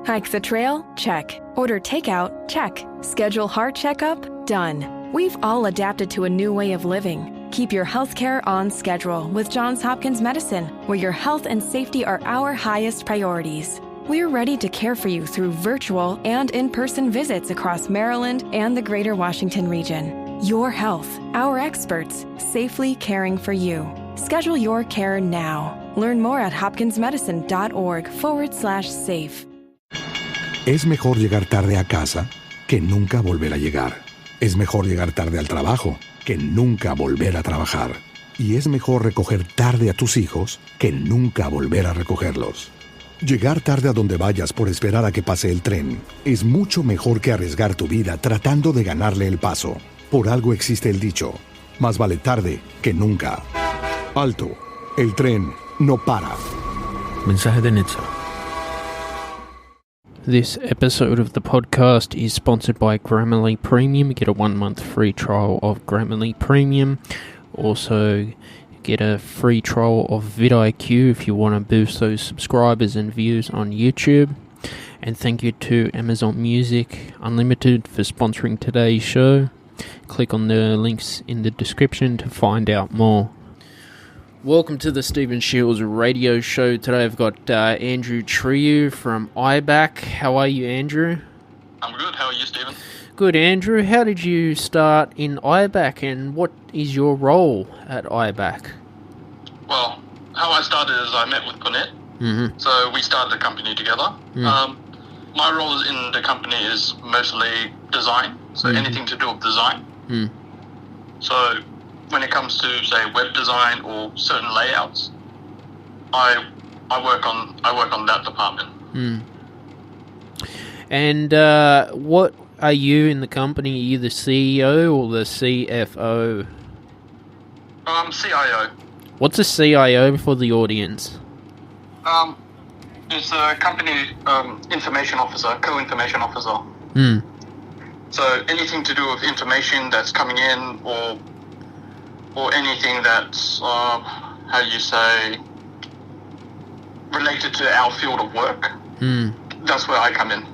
Hike the trail? Check. Order takeout? Check. Schedule heart checkup? Done. We've all adapted to a new way of living. Keep your healthcare on schedule with Johns Hopkins Medicine, where your health and safety are our highest priorities. We're ready to care for you through virtual and in-person visits across Maryland and the greater Washington region. Your health, our experts, safely caring for you. Schedule your care now. Learn more at hopkinsmedicine.org/safe. Es mejor llegar tarde a casa que nunca volver a llegar. Es mejor llegar tarde al trabajo que nunca volver a trabajar. Y es mejor recoger tarde a tus hijos que nunca volver a recogerlos. Llegar tarde a donde vayas por esperar a que pase el tren es mucho mejor que arriesgar tu vida tratando de ganarle el paso. Por algo existe el dicho, más vale tarde que nunca. Alto, el tren no para. Mensaje de Netza. This episode of the podcast is sponsored by Grammarly Premium. Get a 1-month free trial of Grammarly Premium. Also, get a free trial of vidIQ if you want to boost those subscribers and views on YouTube. And thank you to Amazon Music Unlimited for sponsoring today's show. Click on the links in the description to find out more. Welcome to the Stephen Shiels radio show. Today I've got Andrew Trieu from IBAC. How are you, Andrew? I'm good. How are you, Stephen? Good, Andrew. How did you start in IBAC and what is your role at IBAC? Well, how I started is I met with Cornet. Mm-hmm. So we started the company together. Mm. My role in the company is mostly design. So anything to do with design. Mm. So when it comes to, say, web design or certain layouts, I work on that department. Mm. And what are you in the company? Are you the CEO or the CFO? CIO. What's a CIO for the audience? It's a company information officer, co-information officer. Mm. So anything to do with information that's coming in or anything that's, how do you say, related to our field of work, that's where I come in.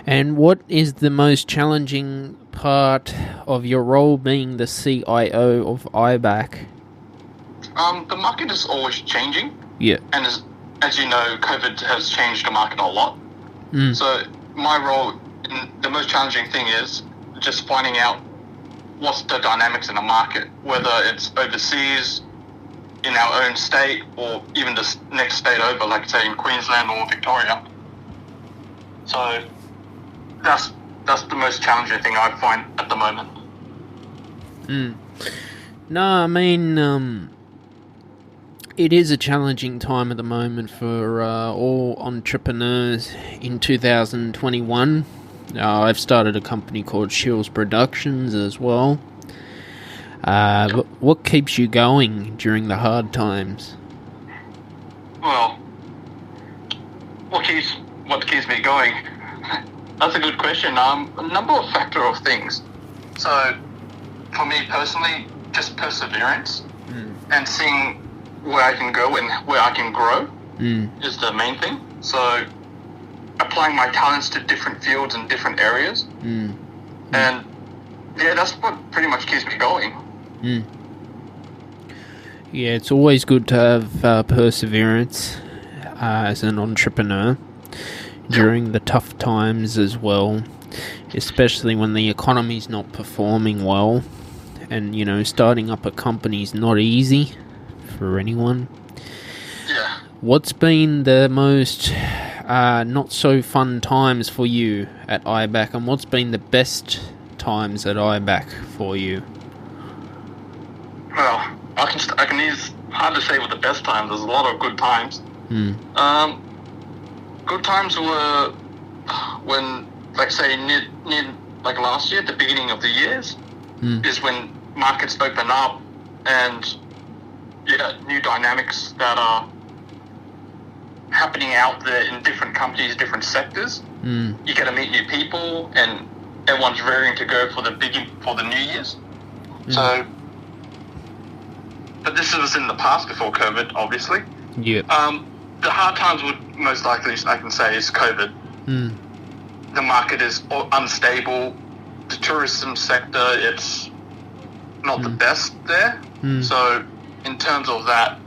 And what is the most challenging part of your role being the CIO of IBAC? The market is always changing. Yeah. And as you know, COVID has changed the market a lot. Mm. So my role, the most challenging thing is just finding out what's the dynamics in the market, whether it's overseas, in our own state, or even the next state over, like say in Queensland or Victoria. So that's the most challenging thing I find at the moment. Mm. No, I mean, it is a challenging time at the moment for all entrepreneurs in 2021. I've started a company called Shiels Productions as well. What keeps you going during the hard times? Well, what keeps me going? That's a good question. A number of factor of things. So, for me personally, just perseverance and seeing where I can go and where I can grow is the main thing. So, applying my talents to different fields and different areas. And yeah, that's what pretty much keeps me going. Yeah, it's always good to have perseverance as an entrepreneur during the tough times as well, especially when the economy's not performing well. And, you know, starting up a company's not easy for anyone. Yeah. What's been the most not so fun times for you at IBAC, and what's been the best times at IBAC for you? Well, I can use hard to say what the best times. There's a lot of good times. Good times were when, like say, near like last year, at the beginning of the years, is when markets open up and new dynamics that are happening out there in different companies, different sectors. You get to meet new people, and everyone's raring to go for the New Year's. So, but this was in the past before COVID, obviously. Yeah. The hard times would most likely, I can say, is COVID. The market is unstable. The tourism sector, it's not the best there. So in terms of that,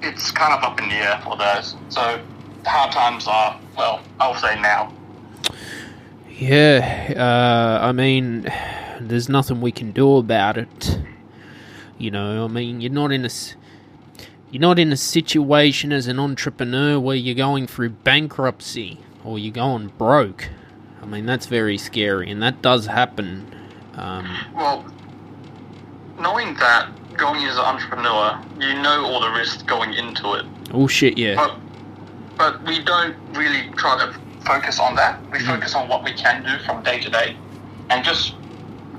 it's kind of up in the air for those. So the hard times are, well, I'll say now. Yeah, I mean, there's nothing we can do about it. You know, I mean, you're not in a situation as an entrepreneur where you're going through bankruptcy or you're going broke. I mean, that's very scary, and that does happen. Well, knowing that, going as an entrepreneur, you know all the risks going into it. Oh shit, yeah. But we don't really try to focus on that. We focus on what we can do from day to day, and just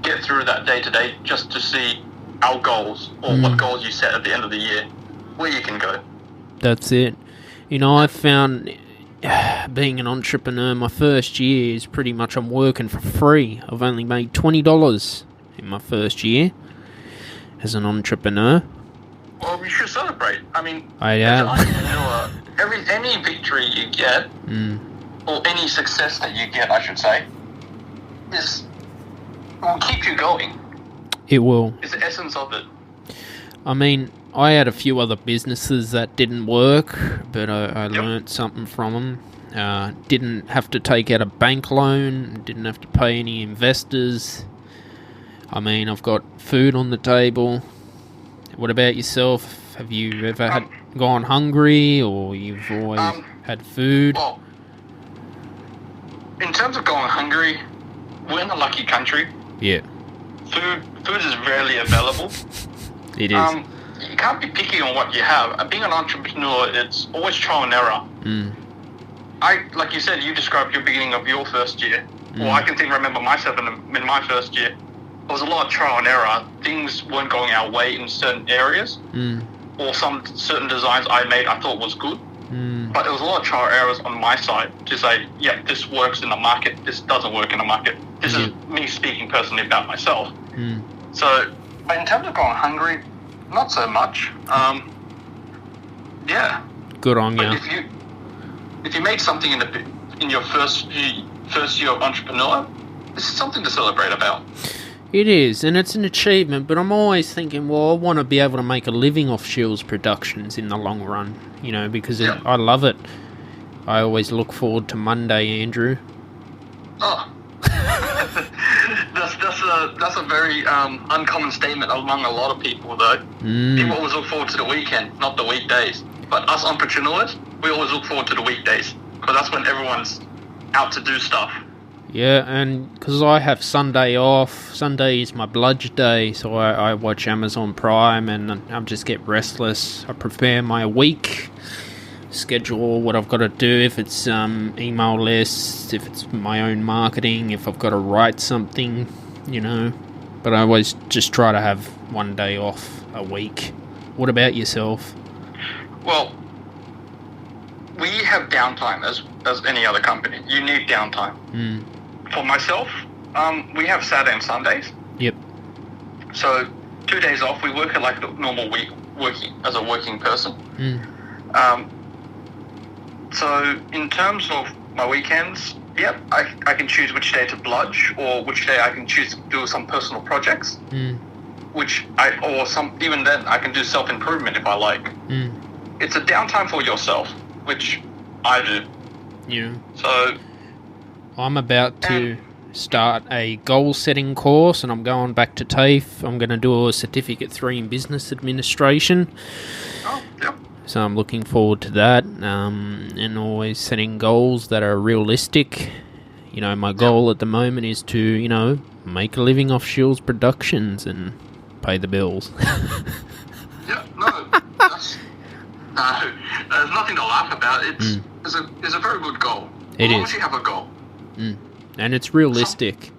get through that day to day, just to see our goals, or what goals you set at the end of the year, where you can go. That's it. You know, I found being an entrepreneur, my first year is pretty much I'm working for free. I've only made $20 in my first year as an entrepreneur. Well, we should celebrate. I mean, I as an have. entrepreneur, any victory you get, or any success that you get, I should say, will keep you going. It will. It's the essence of it. I mean, I had a few other businesses that didn't work, but I learnt something from them. Didn't have to take out a bank loan, didn't have to pay any investors. I mean, I've got food on the table. What about yourself? Have you ever gone hungry, or you've always had food? Well, in terms of going hungry, we're in a lucky country. Yeah. Food is rarely available. It is. You can't be picky on what you have. Being an entrepreneur, it's always trial and error. Like you said, you described your beginning of your first year. Well, I can remember myself in my first year. There was a lot of trial and error. Things weren't going our way in certain areas, or some certain designs I made I thought was good. But there was a lot of trial and errors on my side to say, yeah, this works in the market, this doesn't work in the market. This is me speaking personally about myself. So, but in terms of going hungry, not so much. Yeah. Good on you. If you made something in your first year of entrepreneur, this is something to celebrate about. It is, and it's an achievement, but I'm always thinking, well, I want to be able to make a living off Shiels Productions in the long run, you know, because I love it. I always look forward to Monday, Andrew. Oh. That's a very uncommon statement among a lot of people, though. People always look forward to the weekend, not the weekdays. But us entrepreneurs, we always look forward to the weekdays, because that's when everyone's out to do stuff. Yeah, and because I have Sunday off, Sunday is my bludge day, so I watch Amazon Prime and I just get restless. I prepare my week, schedule what I've got to do, if it's email lists, if it's my own marketing, if I've got to write something, you know. But I always just try to have one day off a week. What about yourself? Well, we have downtime as any other company. You need downtime. For myself, we have Saturday and Sundays. Yep. So 2 days off. We work at like the normal week, working as a working person. So in terms of my weekends, I can choose which day to bludge, or which day I can choose to do some personal projects. Even then I can do self-improvement if I like. It's a downtime for yourself, which I do. Yeah. So I'm about to start a goal-setting course, and I'm going back to TAFE. I'm going to do a Certificate 3 in Business Administration. Oh, yep. So I'm looking forward to that, and always setting goals that are realistic. You know, my goal at the moment is to, you know, make a living off Shiels Productions and pay the bills. There's nothing to laugh about. It's a very good goal. As long as you have a goal. And it's realistic.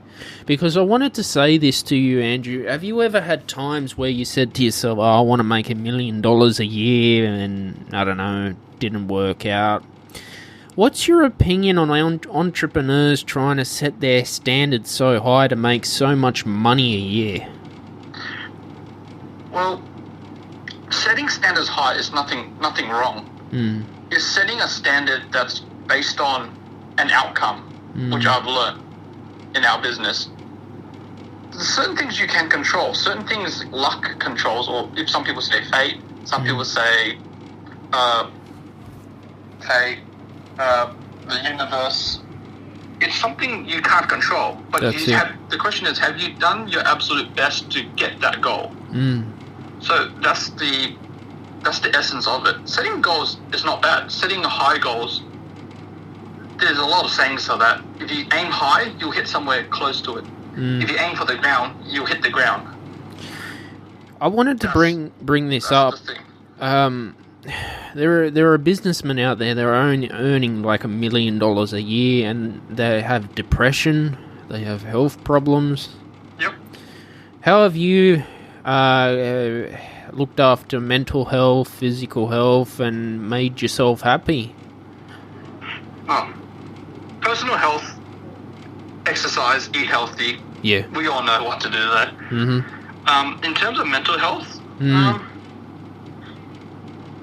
Because I wanted to say this to you, Andrew. Have you ever had times where you said to yourself, I want to make $1 million a year, and, I don't know, didn't work out? What's your opinion on entrepreneurs trying to set their standards so high to make so much money a year? Well, setting standards high is nothing wrong. It's setting a standard that's based on an outcome, which I've learned in our business. There's certain things you can control. Certain things luck controls, or if some people say fate, some people say the universe. It's something you can't control. But the question is, have you done your absolute best to get that goal? So that's the essence of it. Setting goals is not bad. Setting high goals, there's a lot of sayings for that. If you aim high, you'll hit somewhere close to it. If you aim for the ground, you'll hit the ground. I wanted to bring this up. There are businessmen out there that are earning like $1 million a year, and they have depression, they have health problems. Yep. How have you looked after mental health, physical health, and made yourself happy? Oh, personal health, exercise, eat healthy. Yeah. We all know what to do there. In terms of mental health,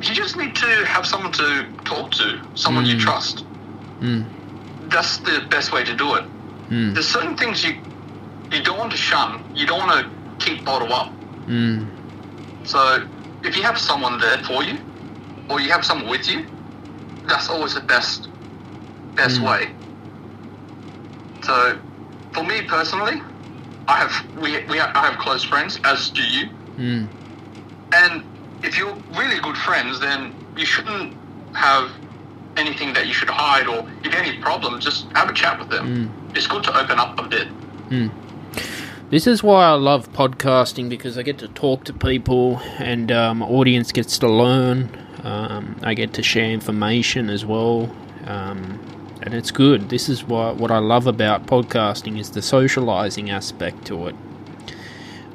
you just need to have someone to talk to, someone you trust. That's the best way to do it. There's certain things you don't want to shun, you don't want to keep bottled up. So if you have someone there for you, or you have someone with you, that's always the best way. So for me personally, I have close friends, as do you. And if you're really good friends, then you shouldn't have anything that you should hide, or if you have any problems, just have a chat with them. It's good to open up a bit. This is why I love podcasting, because I get to talk to people, and my audience gets to learn. I get to share information as well, and it's good. This is what I love about podcasting, is the socializing aspect to it.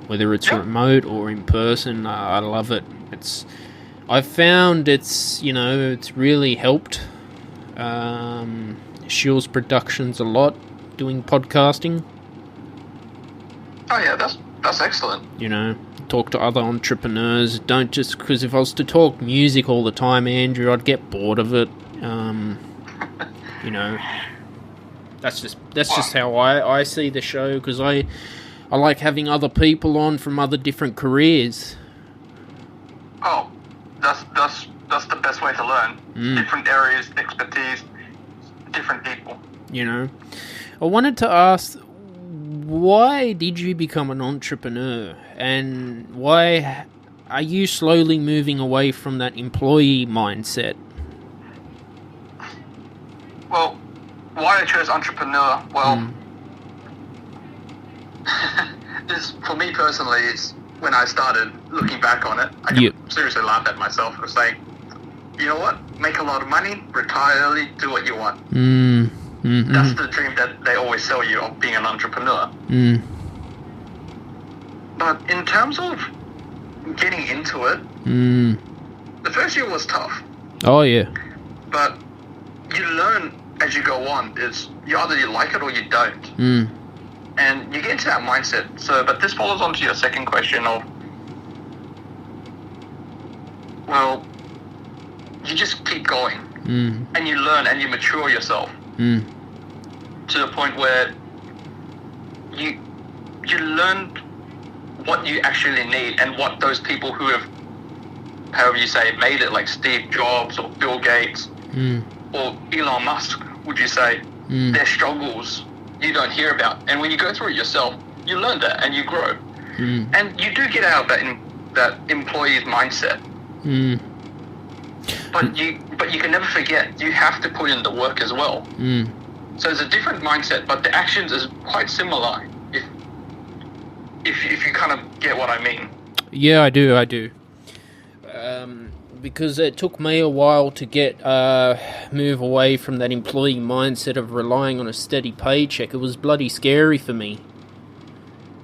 Whether it's remote or in person, I love it. I've found it's really helped Shiels Productions a lot doing podcasting. Oh yeah, that's excellent. Talk to other entrepreneurs. Don't just, because if I was to talk music all the time, Andrew, I'd get bored of it. That's just how I see the show, because I like having other people on from other different careers. Oh, that's the best way to learn. Different areas, expertise, different people. I wanted to ask, why did you become an entrepreneur, and why are you slowly moving away from that employee mindset? Well, why I chose entrepreneur? Well, for me personally, it's when I started looking back on it, I can seriously laugh at myself for saying, you know what, make a lot of money, retire early, do what you want. That's the dream that they always sell you of being an entrepreneur. But in terms of getting into it, the first year was tough. Oh yeah. But you learn as you go on. Is you either you like it or you don't. And you get into that mindset. So, but this follows on to your second question of, well, you just keep going. And you learn and you mature yourself to the point where you learn what you actually need, and what those people who have, however you say, made it, like Steve Jobs or Bill Gates or Elon Musk, would you say, their struggles you don't hear about. And when you go through it yourself, you learn that and you grow. And you do get out of that employee's mindset. But you can never forget, you have to put in the work as well. So it's a different mindset, but the actions is quite similar, if you kind of get what I mean. Yeah, I do. Because it took me a while to move away from that employee mindset of relying on a steady paycheck. It was bloody scary for me.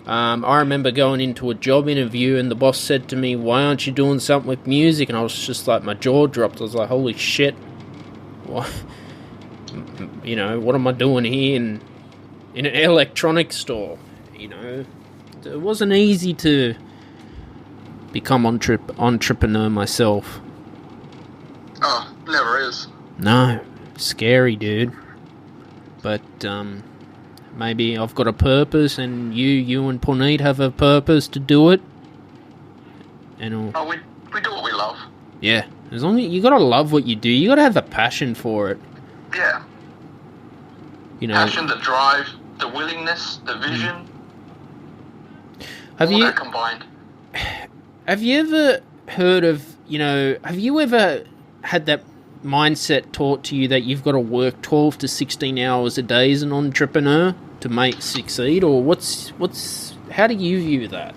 I remember going into a job interview and the boss said to me, "Why aren't you doing something with music?" And I was just like, my jaw dropped. I was like, holy shit. What? What am I doing here in an electronics store? It wasn't easy to become entrepreneur myself. Oh, never is. No, scary, dude. But maybe I've got a purpose, and you and Puneet have a purpose to do it. And we do what we love. Yeah, as long as you gotta love what you do, you gotta have a passion for it. Yeah. You know, passion, the drive, the willingness, the vision. Have all you that combined? Have you ever heard of, have you ever had that mindset taught to you that you've got to work 12 to 16 hours a day as an entrepreneur to succeed? Or how do you view that?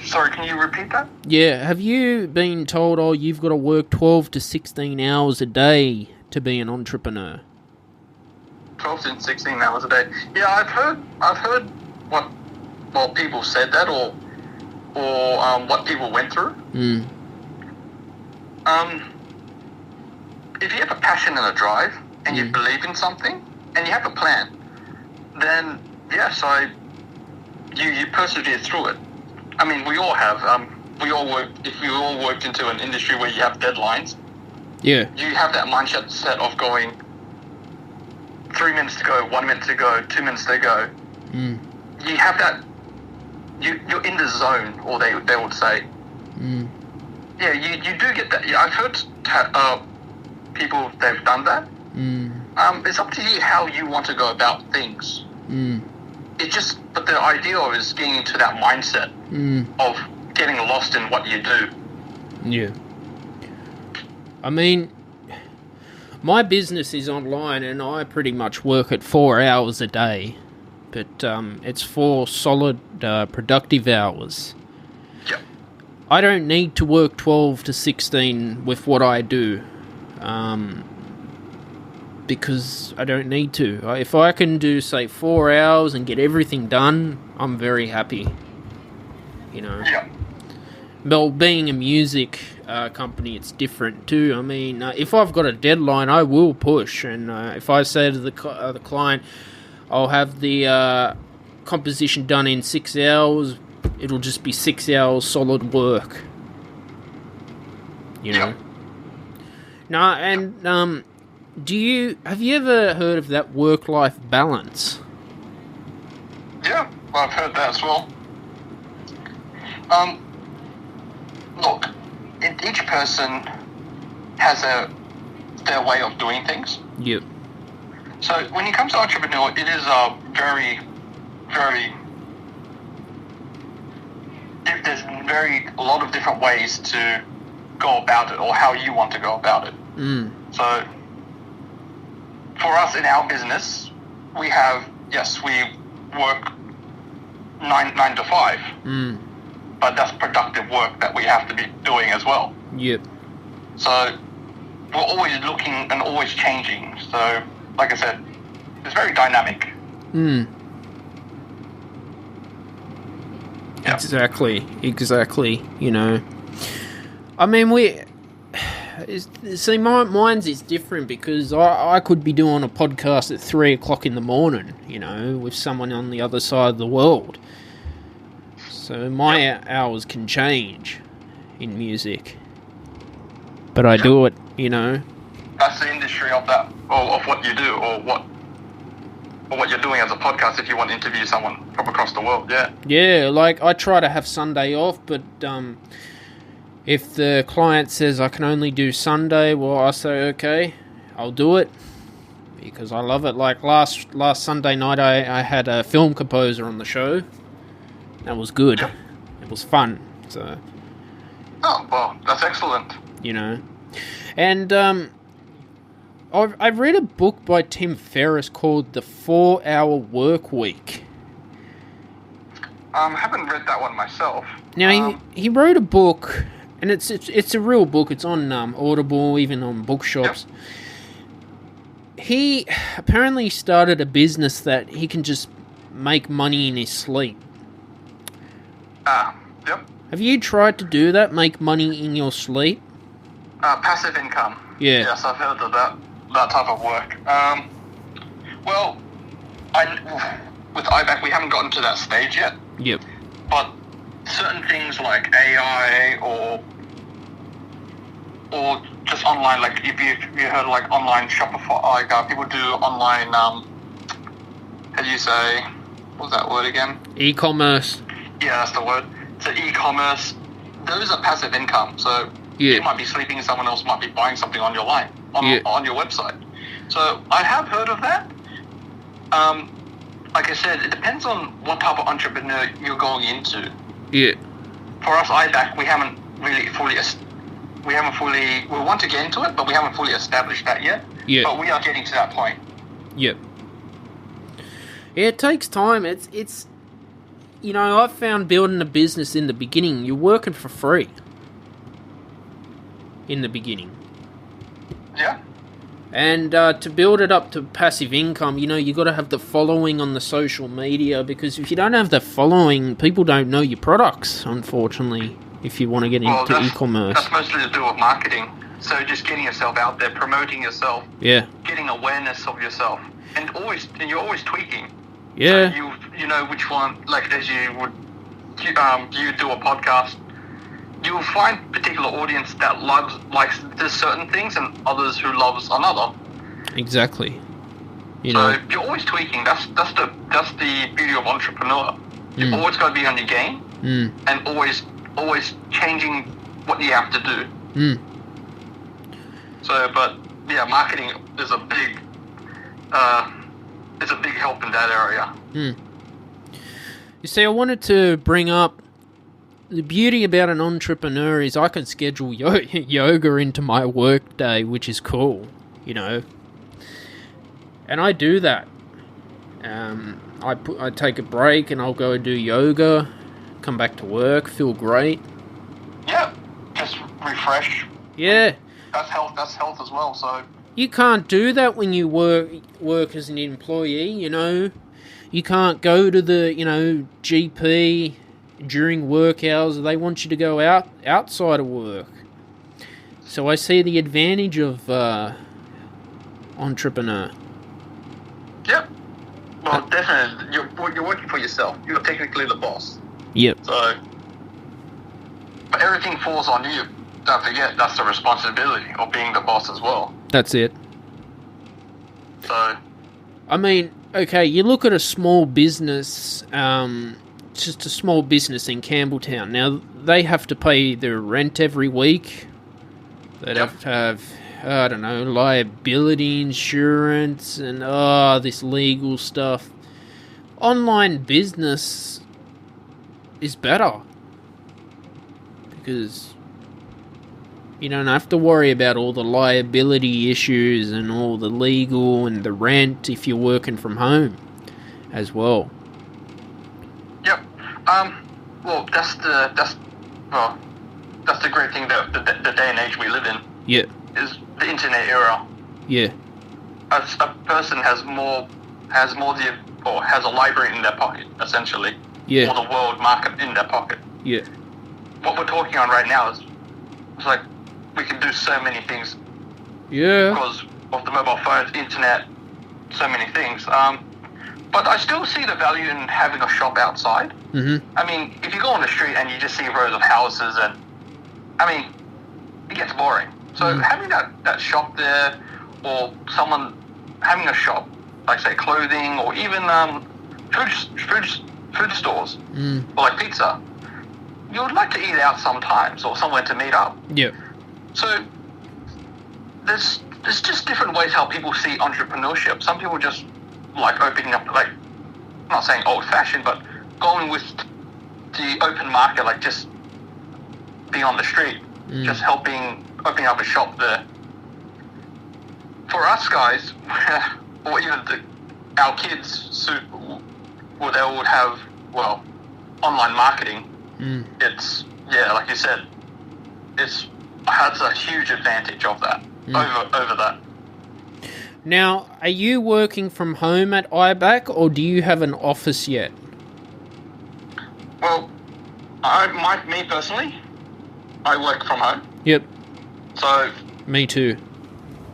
Sorry, can you repeat that? Yeah, have you been told, you've got to work 12 to 16 hours a day to be an entrepreneur? 12 to 16 hours a day. Yeah, I've heard what people said that, or what people went through. If you have a passion and a drive, and you believe in something, and you have a plan, then yes, you persevere through it. I mean, we all have. If we all worked into an industry where you have deadlines, you have that mindset of going 3 minutes to go, 1 minute to go, 2 minutes to go. You have that. You're in the zone, or they would say. Yeah, you do get that. Yeah, I've heard people, they've done that. It's up to you how you want to go about things. But the idea is getting into that mindset of getting lost in what you do. Yeah. I mean, my business is online, and I pretty much work at 4 hours a day. But it's 4 solid, productive hours. Yep. I don't need to work 12 to 16 with what I do, because I don't need to. If I can do, say, 4 hours and get everything done, I'm very happy. Yeah. Well, being a music company, it's different too. I mean, if I've got a deadline, I will push. And if I say to the client, I'll have the composition done in 6 hours, it'll just be 6 hours solid work. Yeah. No, and have you ever heard of that work-life balance? Yeah, I've heard that as well. Look, each person has their way of doing things. Yep. So when it comes to entrepreneur, it is very, very. There's a lot of different ways to go about it, or how you want to go about it. So for us in our business, we work 9 to 5. But that's productive work that we have to be doing as well. Yep. So we're always looking and always changing. So, like I said, it's very dynamic. Yeah. Exactly. I mean, mine's is different, because I could be doing a podcast at 3 o'clock in the morning, with someone on the other side of the world. So my hours can change in music, but I do it, That's the industry of that, or of what you do, or what you're doing as a podcast. If you want to interview someone from across the world, yeah. Like, I try to have Sunday off, but if the client says I can only do Sunday, well, I say okay, I'll do it, because I love it. Like last Sunday night, I had a film composer on the show. That was good. Yep. It was fun. So. Oh, well, that's excellent. And I've read a book by Tim Ferriss called The 4-Hour Work Week. I haven't read that one myself. Now, he wrote a book, and it's a real book. It's on Audible, even on bookshops. Yep. He apparently started a business that he can just make money in his sleep. Yep. Have you tried to do that, make money in your sleep? Passive income. Yeah. Yes, I've heard of that type of work. Well, with IBAC, we haven't gotten to that stage yet. Yep. But certain things like AI or just online, like if you heard like online Shopify, like people do online, how do you say, what's that word again? E-commerce. Yeah, that's the word. So e-commerce, those are passive income. So you might be sleeping and someone else might be buying something on your line, on your website. So I have heard of that. Like I said, it depends on what type of entrepreneur you're going into. Yeah. For us, IBAC, we want to get into it, but we haven't fully established that yet. Yeah. But we are getting to that point. Yep. Yeah, it takes time. It's you know, I've found building a business in the beginning, you're working for free. In the beginning. Yeah. And to build it up to passive income, you know, you got to have the following on the social media, because if you don't have the following, people don't know your products, unfortunately, if you want to get into e-commerce. That's mostly to do with marketing. So just getting yourself out there, promoting yourself. Yeah. Getting awareness of yourself. And you're always tweaking. Yeah. So you know which one, like as you would, you do a podcast, you will find particular audience that likes this certain things and others who loves another. Exactly. So you're always tweaking. That's the beauty of entrepreneur. You always got to be on your game and always changing what you have to do. So, but yeah, marketing is a big help in that area. You see, I wanted to bring up the beauty about an entrepreneur is I can schedule yoga into my work day, which is cool, you know. And I do that. I take a break and I'll go do yoga, come back to work, feel great. Yeah, just refresh. Yeah. That's health as well, so. You can't do that when you work as an employee, you know. You can't go to the, GP during work hours. They want you to go outside of work. So I see the advantage of entrepreneur. Yep. Well, definitely. You're working for yourself. You're technically the boss. Yep. So, but everything falls on you. Don't forget, that's the responsibility of being the boss as well. That's it. So, I mean, okay, you look at a small business, just a small business in Campbelltown. Now, they have to pay their rent every week. They'd have to have, I don't know, liability insurance and, this legal stuff. Online business is better. Because you don't have to worry about all the liability issues and all the legal and the rent if you're working from home as well. Yep. Well, that's the great thing that the day and age we live in. Yeah. Is the internet era. Yeah. A person has a library in their pocket, essentially. Yeah. Or the world market in their pocket. Yeah. What we're talking on right now is it's like we can do so many things. Yeah. Because of the mobile phones, internet, so many things. But I still see the value in having a shop outside. Mm-hmm. I mean, if you go on the street and you just see rows of houses, and I mean, it gets boring. So having that shop there, or someone having a shop, like say clothing, or even food stores, or like pizza, you would like to eat out sometimes, or somewhere to meet up. Yeah. So there's just different ways how people see entrepreneurship. Some people just like opening up, like, I'm not saying old-fashioned, but going with the open market, like just being on the street, just opening up a shop there. For us guys, or even our kids, they would have, online marketing. It's, like you said, it has a huge advantage of that, over that. Now, are you working from home at IBAC, or do you have an office yet? Well, me personally, I work from home. Yep. So. Me too.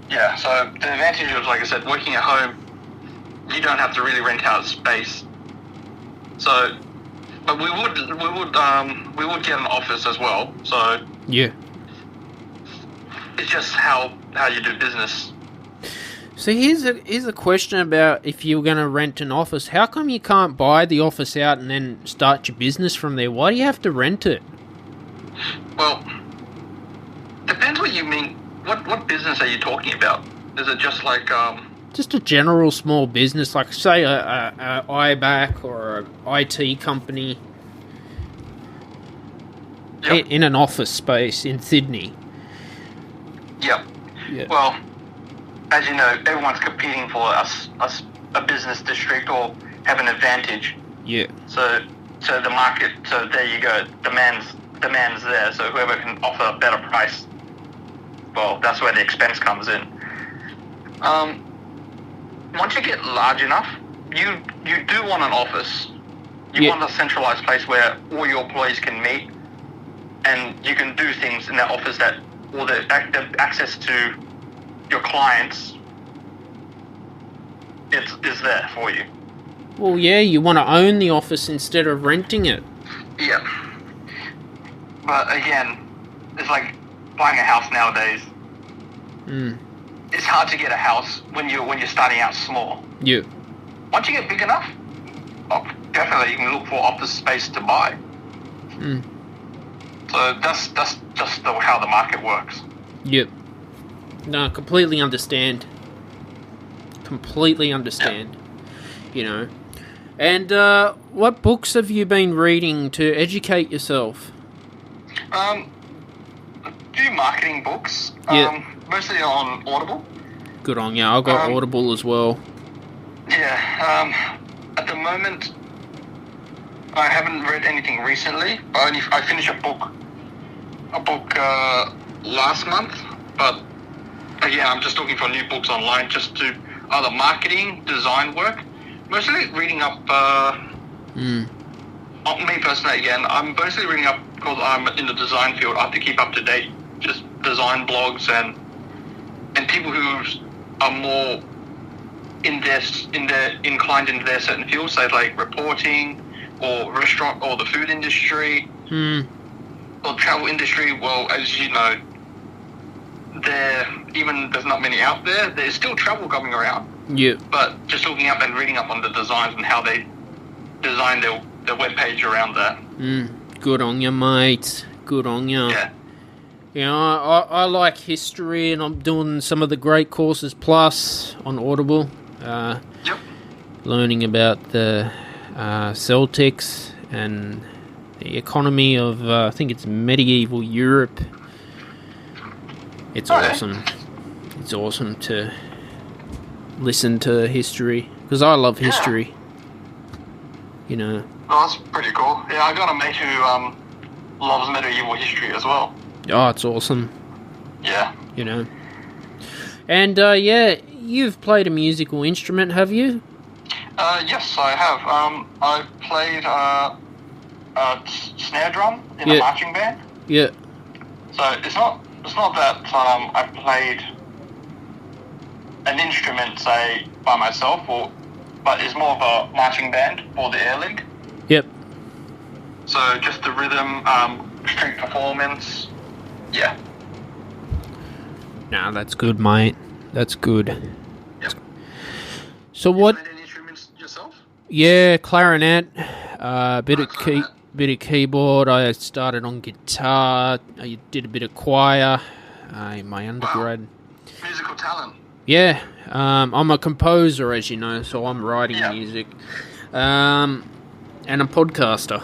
Yeah, so the advantage of, like I said, working at home, you don't have to really rent out space. So, but we would get an office as well. So. Yeah. it's just how you do business. So here's a question about if you're going to rent an office. How come you can't buy the office out and then start your business from there? Why do you have to rent it? Well, depends what you mean. What business are you talking about? Is it just like just a general small business, like say a iBack or a IT company in an office space in Sydney? Yep. Yeah. Well, as you know, everyone's competing for a business district or have an advantage. Yeah. So the market. So there you go. Demand's there. So whoever can offer a better price, well, that's where the expense comes in. Once you get large enough, you do want an office. You want a centralized place where all your employees can meet, and you can do things in that office that all the access to your clients is there for you. Well, yeah, you want to own the office instead of renting it. Yeah. But again, it's like buying a house nowadays. It's hard to get a house when you're starting out small. Yeah. Once you get big enough, definitely you can look for office space to buy. So that's just how the market works. Yep. No, completely understand. You know. And what books have you been reading to educate yourself? A few marketing books. Mostly on Audible. Good on you. I got Audible as well. Yeah. At the moment, I haven't read anything recently. I finished a book last month. But again, I'm just looking for new books online, just to either marketing, design work. Mostly reading up. Me personally, again, I'm mostly reading up because I'm in the design field. I have to keep up to date, just design blogs and people who are more inclined into their certain fields, say like reporting or restaurant or the food industry or travel industry. Well, as you know, there's not many out there. There's still travel coming around. Yeah. But just looking up and reading up on the designs and how they design their webpage around that. Good on you, mate. Good on you. Yeah. You know, I like history, and I'm doing some of the Great Courses Plus on Audible. Yep. Learning about the Celtics and the economy of, I think it's medieval Europe. It's awesome. It's awesome to listen to history, because I love history. You know. Oh, that's pretty cool. Yeah, I got a mate who loves medieval history as well. Oh, it's awesome. Yeah. You know. And, you've played a musical instrument, have you? Yes, I have. I played a snare drum in a marching band. Yeah. So it's not that I played an instrument, say, by myself, but it's more of a marching band for the Air League. Yep. So just the rhythm, street performance. Yeah. Nah, that's good, mate. That's good. Yep. So what? You played any instruments yourself? Yeah, clarinet. Bit of keyboard. I started on guitar. I did a bit of choir. In my undergrad. Wow. Musical talent. Yeah. I'm a composer, as you know, so I'm writing music. And a podcaster.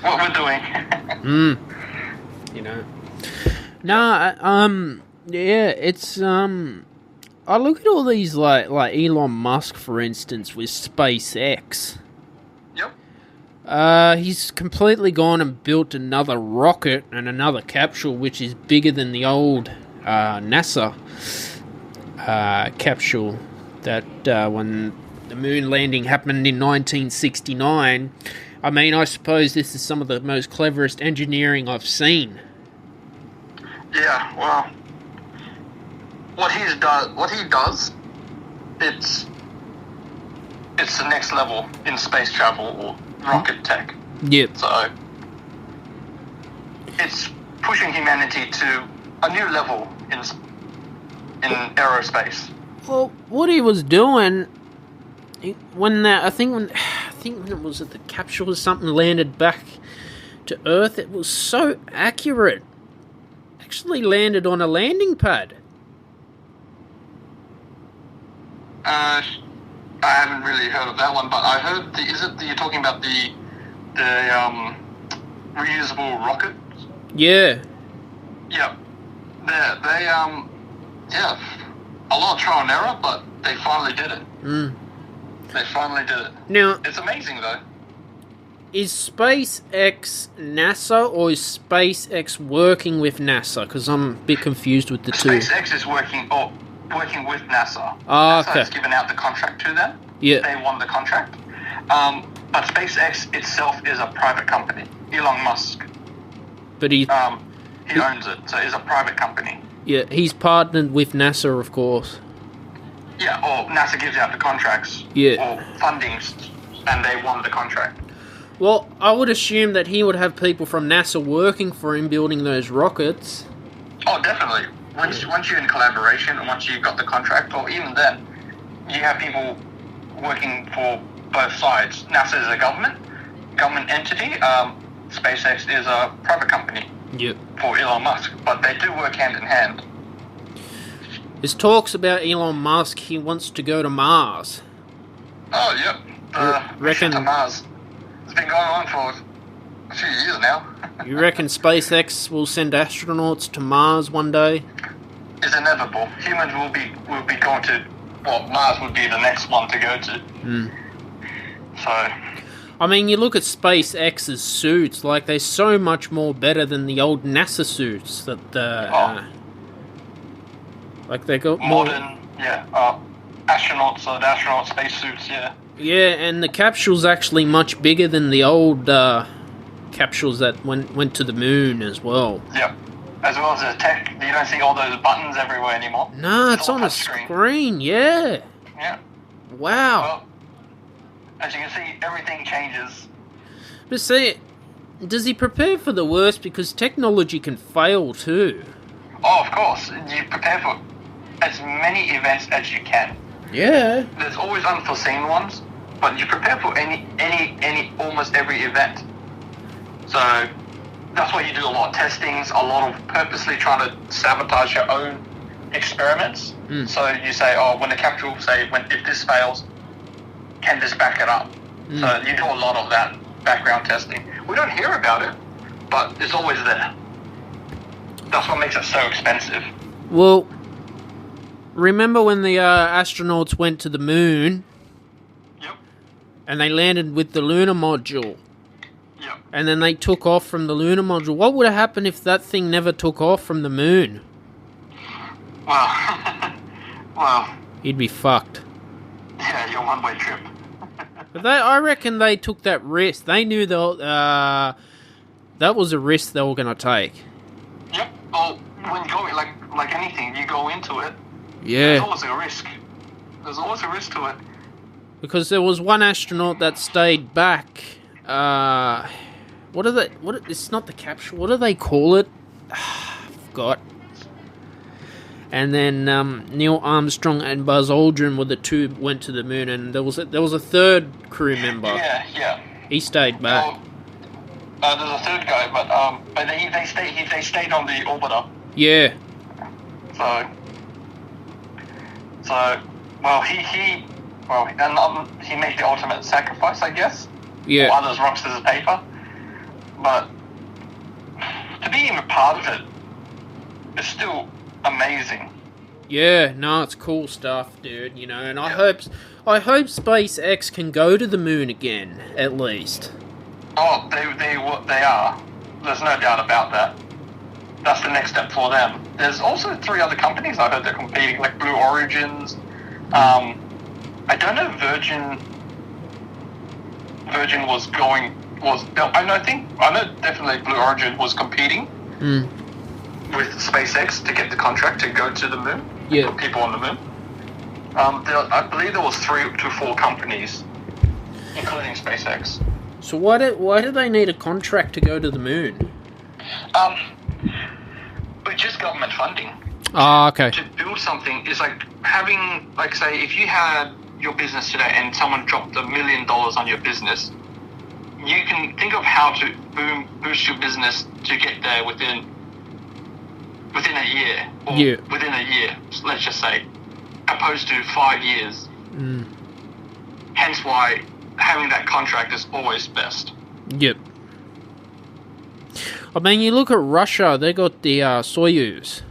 What we're doing. You know. Nah, yeah, it's, I look at all these, like Elon Musk, for instance, with SpaceX. Yep. He's completely gone and built another rocket and another capsule, which is bigger than the old, NASA, capsule that, when the moon landing happened in 1969. I mean, I suppose this is some of the most cleverest engineering I've seen. Yeah, well, what he does, it's the next level in space travel or rocket tech. Yep. So it's pushing humanity to a new level in aerospace. Well, what he was doing when I think when it was at the capsule or something landed back to Earth, it was so accurate. Actually landed on a landing pad. I haven't really heard of that one, but I heard you're talking about the reusable rocket? Yeah. Yeah. They a lot of trial and error, but they finally did it. They finally did it. Now, it's amazing though. Is SpaceX NASA or is SpaceX working with NASA? Because I'm a bit confused with the two. SpaceX is working with NASA. Ah, NASA okay. has given out the contract to them. Yeah. They won the contract. But SpaceX itself is a private company. Elon Musk. But he owns it, so it's a private company. Yeah, he's partnered with NASA, of course. Yeah, or NASA gives out the contracts. Yeah. Or fundings, and they won the contract. Well, I would assume that he would have people from NASA working for him building those rockets. Oh, definitely. Once you're in collaboration, and once you've got the contract, or even then, you have people working for both sides. NASA is a government entity. SpaceX is a private company. Yep. For Elon Musk, but they do work hand in hand. There's talks about Elon Musk. He wants to go to Mars. Oh, yep. Mission to Mars. It's been going on for a few years now. You reckon SpaceX will send astronauts to Mars one day? It's inevitable. Humans will be going to. Well, Mars would be the next one to go to. So. I mean, you look at SpaceX's suits, like, they're so much more better than the old NASA suits that, like, they got modern, more... astronauts, the astronaut spacesuits, yeah. Yeah, and the capsule's actually much bigger than the old, capsules that went to the moon as well. Yep. As well as the tech, you don't see all those buttons everywhere anymore. No, it's on a screen, yeah. Yeah. Wow. Well, as you can see, everything changes. But see, does he prepare for the worst? Because technology can fail too. Oh, of course. You prepare for as many events as you can. Yeah. There's always unforeseen ones, but you prepare for almost every event. So that's why you do a lot of testings, a lot of purposely trying to sabotage your own experiments. So you say, when the capsule, if this fails, can this back it up? So you do a lot of that background testing. We don't hear about it, but it's always there. That's what makes it so expensive. Well, remember when the astronauts went to the moon? Yep. And they landed with the lunar module? Yep. And then they took off from the lunar module. What would have happened if that thing never took off from the moon? Well, You'd be fucked. Yeah, your one-way trip. But I reckon they took that risk. They knew that was a risk they were going to take. Yep. Well, when you go like anything, you go into it. Yeah. There's always a risk. There's always a risk to it. Because there was one astronaut that stayed back. It's not the capsule. What do they call it? I forgot. And then Neil Armstrong and Buzz Aldrin were the two went to the moon, and there was a third crew member. Yeah. He stayed back. There's a third guy, but they stayed on the orbiter. Yeah. So he made the ultimate sacrifice, I guess. Yeah. Or others rock, scissors, paper. But to be even part of it is still amazing. Yeah, no, it's cool stuff, dude. You know, and I hope SpaceX can go to the moon again, at least. Oh, they are. There's no doubt about that. That's the next step for them. There's also 3 other companies I heard they're competing, like Blue Origins. I don't know if Virgin was I know definitely Blue Origin was competing with SpaceX to get the contract to go to the moon. Yeah. Put people on the moon. I believe there was 3 to 4 companies, including SpaceX. So why do they need a contract to go to the moon? just government funding. Okay. To build something is like having, like, say, if you had your business today and someone dropped $1 million on your business, you can think of how to boost your business to get there within a year, or within a year, let's just say, opposed to 5 years. Hence why having that contract is always best. Yep. I mean, you look at Russia, they got the Soyuz.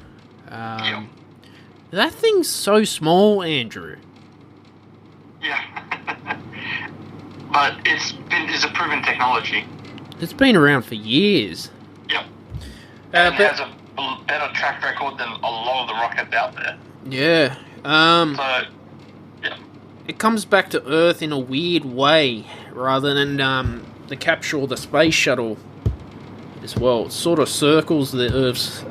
That thing's so small, Andrew. Yeah. But it's a proven technology. It's been around for years. Yep. And it has a better track record than a lot of the rockets out there. Yeah. So, yeah. It comes back to Earth in a weird way, rather than the capsule or the space shuttle as well. It sort of circles the Earth's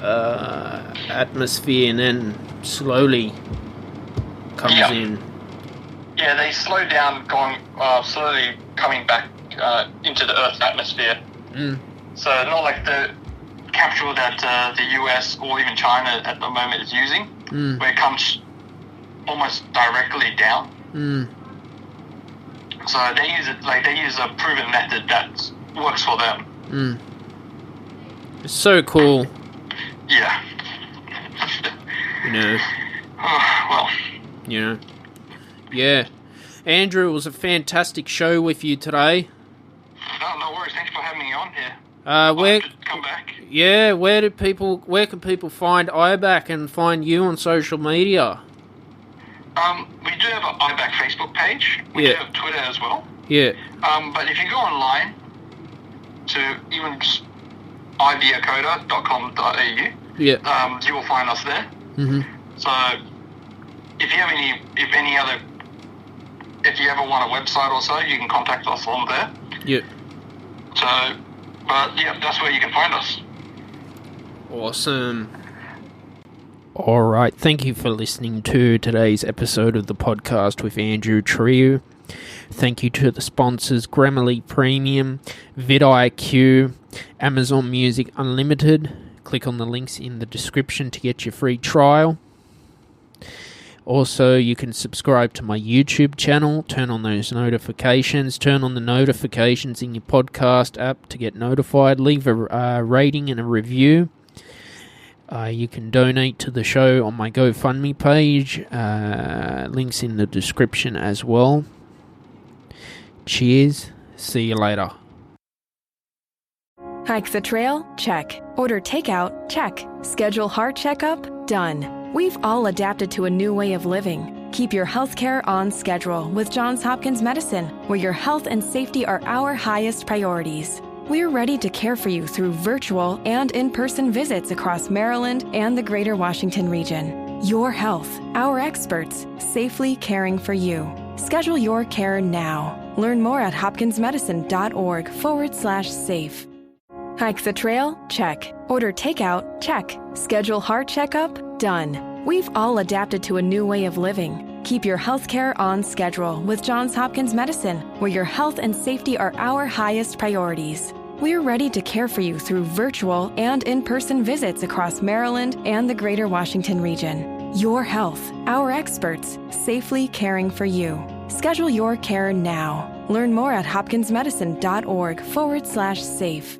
atmosphere and then slowly comes in. Yeah, they slow down, slowly coming back into the Earth's atmosphere. So not like the capsule that the US or even China at the moment is using, where it comes almost directly down. So they use a proven method that works for them. It's so cool. Yeah. You know. Well. You know. Yeah. Andrew, it was a fantastic show with you today. No worries. Thanks for having me on here. Where come back? Yeah, where can people find IBAC and find you on social media? We do have an IBAC Facebook page. We do have Twitter as well. Yeah. But if you go online to even just ibeacoda.com.au, you will find us there. So if you ever want a website or so, you can contact us on there. Yeah. So, but yeah, that's where you can find us. Awesome. All right, thank you for listening to today's episode of the podcast with Andrew Trieu. Thank you to the sponsors Grammarly Premium, vidIQ, Amazon Music Unlimited. Click on the links in the description to get your free trial. Also, you can subscribe to my YouTube channel, turn on those notifications, turn on the notifications in your podcast app to get notified, leave a rating and a review. You can donate to the show on my GoFundMe page, links in the description as well. Cheers, see you later. Hike the trail? Check. Order takeout? Check. Schedule heart checkup? Done. We've all adapted to a new way of living. Keep your healthcare on schedule with Johns Hopkins Medicine, where your health and safety are our highest priorities. We're ready to care for you through virtual and in-person visits across Maryland and the greater Washington region. Your health, our experts, safely caring for you. Schedule your care now. Learn more at hopkinsmedicine.org/safe. Hike the trail? Check. Order takeout? Check. Schedule heart checkup? Done. We've all adapted to a new way of living. Keep your healthcare on schedule with Johns Hopkins Medicine, where your health and safety are our highest priorities. We're ready to care for you through virtual and in-person visits across Maryland and the greater Washington region. Your health, our experts, safely caring for you. Schedule your care now. Learn more at hopkinsmedicine.org/safe.